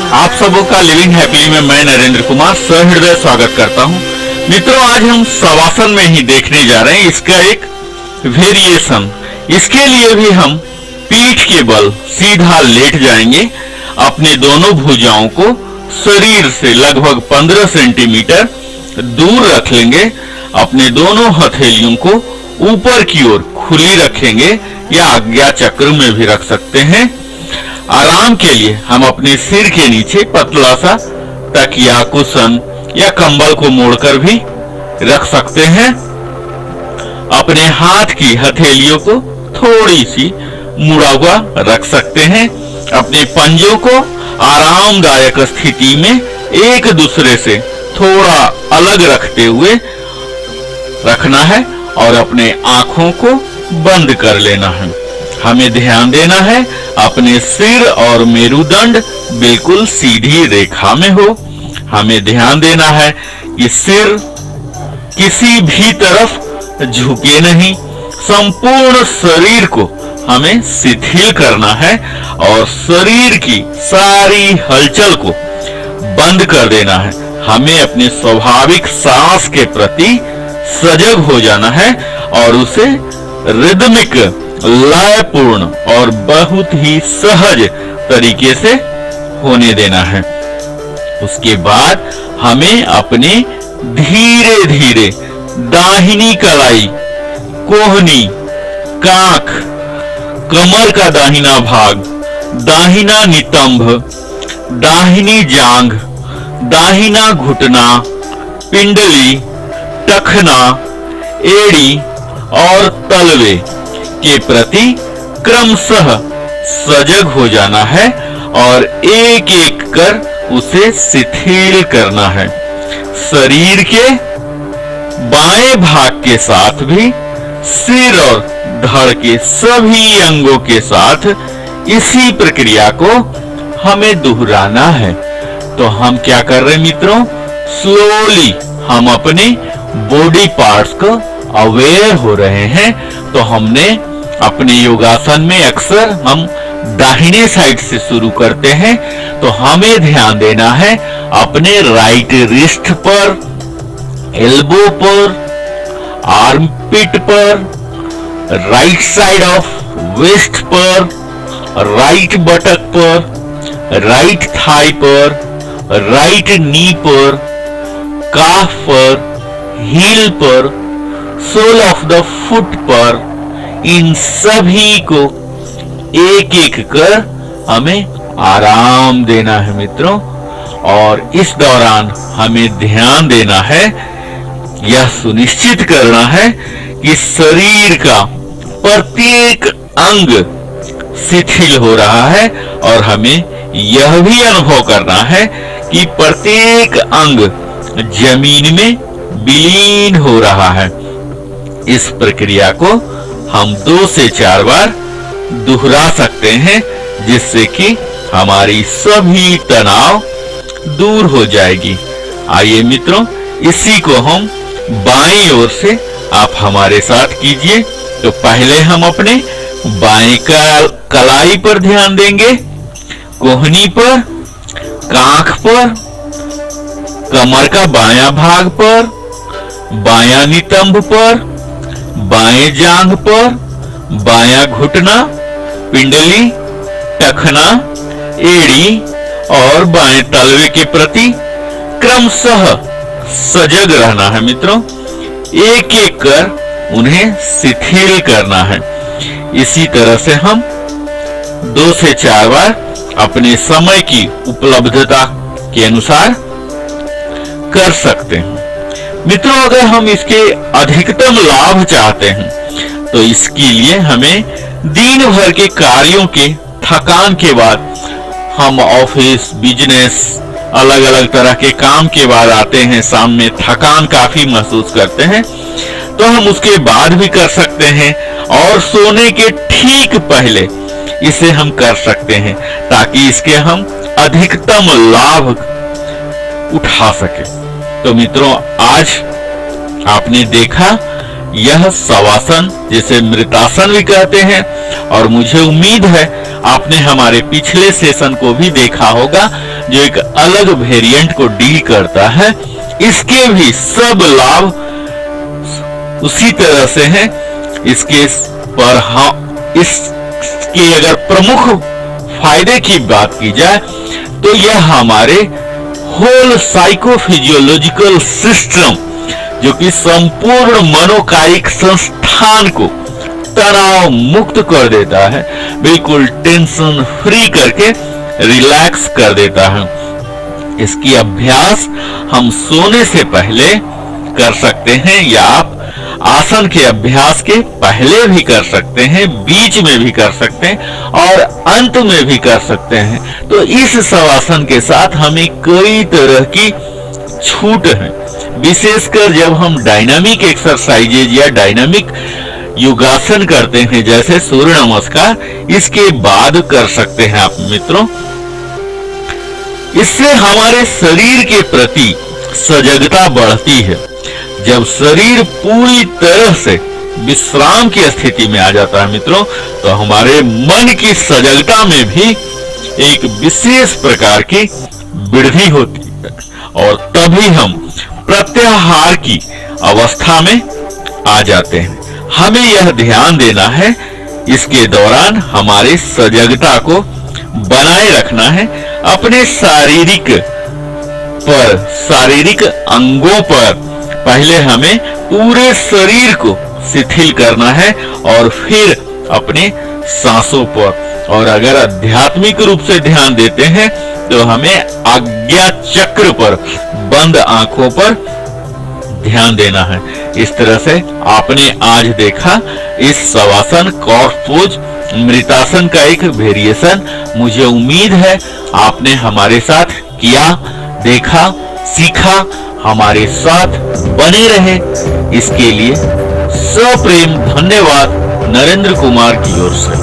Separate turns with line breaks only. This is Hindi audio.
आप सबों का लिविंग हैप्पीली में मैं नरेंद्र कुमार सहृदय स्वागत करता हूं। मित्रों, आज हम शवासन में ही देखने जा रहे हैं इसका एक वेरिएशन। इसके लिए भी हम पीठ के बल सीधा लेट जाएंगे, अपने दोनों भुजाओं को शरीर से लगभग 15 सेंटीमीटर दूर रख लेंगे, अपने दोनों हथेलियों को ऊपर की ओर खुली रखेंगे या आज्ञा चक्र में भी रख सकते हैं। आराम के लिए हम अपने सिर के नीचे पतला सा तकिया, कुशन या कंबल को मोड़कर भी रख सकते हैं। अपने हाथ की हथेलियों को थोड़ी सी मुड़ा हुआ रख सकते हैं। अपने पंजों को आरामदायक स्थिति में एक दूसरे से थोड़ा अलग रखते हुए रखना है और अपने आंखों को बंद कर लेना है। हमें ध्यान देना है अपने सिर और मेरुदंड बिल्कुल सीधी रेखा में हो। हमें ध्यान देना है कि सिर किसी भी तरफ झुके नहीं, संपूर्ण शरीर को हमें शिथिल करना है और शरीर की सारी हलचल को बंद कर देना है। हमें अपने स्वाभाविक सांस के प्रति सजग हो जाना है और उसे रिदमिक, लयपूर्ण और बहुत ही सहज तरीके से होने देना है। उसके बाद हमें अपने धीरे धीरे दाहिनी कलाई, कोहनी, काख, कमर का दाहिना भाग, दाहिना नितंब, दाहिनी जांघ, दाहिना घुटना, पिंडली, टखना, एड़ी और तलवे के प्रति क्रमशः सजग हो जाना है और एक एक कर उसे शिथिल करना है। शरीर के बाएं भाग के साथ भी सिर और धड़ के सभी अंगों के साथ इसी प्रक्रिया को हमें दोहराना है। तो हम क्या कर रहे हैं मित्रों, स्लोली हम अपने बॉडी पार्ट्स को अवेयर हो रहे हैं। तो हमने अपने योगासन में अक्सर हम दाहिने साइड से शुरू करते हैं, तो हमें ध्यान देना है अपने राइट रिस्ट पर, एल्बो पर, आर्मपिट पर, राइट साइड ऑफ वेस्ट पर, राइट बटक पर, राइट थाई पर, राइट नी पर, काफ पर, हील पर, सोल ऑफ द फुट पर, इन सभी को एक एक कर हमें आराम देना है मित्रों। और इस दौरान हमें ध्यान देना है, यह सुनिश्चित करना है कि शरीर का प्रत्येक अंग शिथिल हो रहा है और हमें यह भी अनुभव करना है कि प्रत्येक अंग जमीन में विलीन हो रहा है। इस प्रक्रिया को हम 2 से 4 बार दोहरा सकते हैं, जिससे कि हमारी सभी तनाव दूर हो जाएगी। आइए मित्रों, इसी को हम बाईं ओर से आप हमारे साथ कीजिए। तो पहले हम अपने बाएं कलाई पर ध्यान देंगे, कोहनी पर, कांख पर, कमर का बायां भाग पर, बायां नितंब पर, बाएं जांघ पर, बायां घुटना, पिंडली, टखना, एड़ी और बाएं तलवे के प्रति क्रमशः सजग रहना है मित्रों। एक एक कर उन्हें शिथिल करना है। इसी तरह से हम 2 से 4 बार अपने समय की उपलब्धता के अनुसार कर सकते हैं। मित्रों, अगर हम इसके अधिकतम लाभ चाहते हैं तो इसके लिए हमें दिन भर के कार्यों के थकान के बाद, हम ऑफिस, बिजनेस, अलग अलग तरह के काम के बाद आते हैं, शाम में थकान काफी महसूस करते हैं, तो हम उसके बाद भी कर सकते हैं और सोने के ठीक पहले इसे हम कर सकते हैं, ताकि इसके हम अधिकतम लाभ उठा सके। तो मित्रों, आज आपने देखा यह शवासन, जिसे मृतासन भी कहते हैं, और मुझे उम्मीद है आपने हमारे पिछले सेशन को भी देखा होगा जो एक अलग वेरिएंट को डील करता है, इसके भी सब लाभ उसी तरह से हैं। इसके अगर प्रमुख फायदे की बात की जाए तो यह हमारे होल साइकोफिजियोलॉजिकल सिस्टम, जो कि संपूर्ण मनोकायिक संस्थान को तनाव मुक्त कर देता है, बिल्कुल टेंशन फ्री करके रिलैक्स कर देता है। इसकी अभ्यास हम सोने से पहले कर सकते हैं या आप आसन के अभ्यास के पहले भी कर सकते हैं, बीच में भी कर सकते हैं और अंत में भी कर सकते हैं। तो इस शवासन के साथ हमें कई तरह की छूट है, विशेषकर जब हम डायनामिक एक्सरसाइजेज या डायनामिक योगासन करते हैं, जैसे सूर्य नमस्कार, इसके बाद कर सकते हैं आप मित्रों। इससे हमारे शरीर के प्रति सजगता बढ़ती है। जब शरीर पूरी तरह से विश्राम की स्थिति में आ जाता है मित्रों, तो हमारे मन की सजगता में भी एक विशेष प्रकार की वृद्धि होती है और तभी हम प्रत्याहार की अवस्था में आ जाते हैं। हमें यह ध्यान देना है, इसके दौरान हमारे सजगता को बनाए रखना है। अपने शारीरिक अंगों पर पहले हमें पूरे शरीर को शिथिल करना है और फिर अपने सांसों पर। और अगर आध्यात्मिक रूप से ध्यान देते हैं तो हमें आज्ञा चक्र पर, बंद आंखों पर ध्यान देना है। इस तरह से आपने आज देखा इस शवासन कॉर्क पोज मृतासन का एक वेरिएशन। मुझे उम्मीद है आपने हमारे साथ किया, देखा, सीखा, हमारे साथ बने रहे। इसके लिए सप्रेम धन्यवाद नरेंद्र कुमार की ओर से।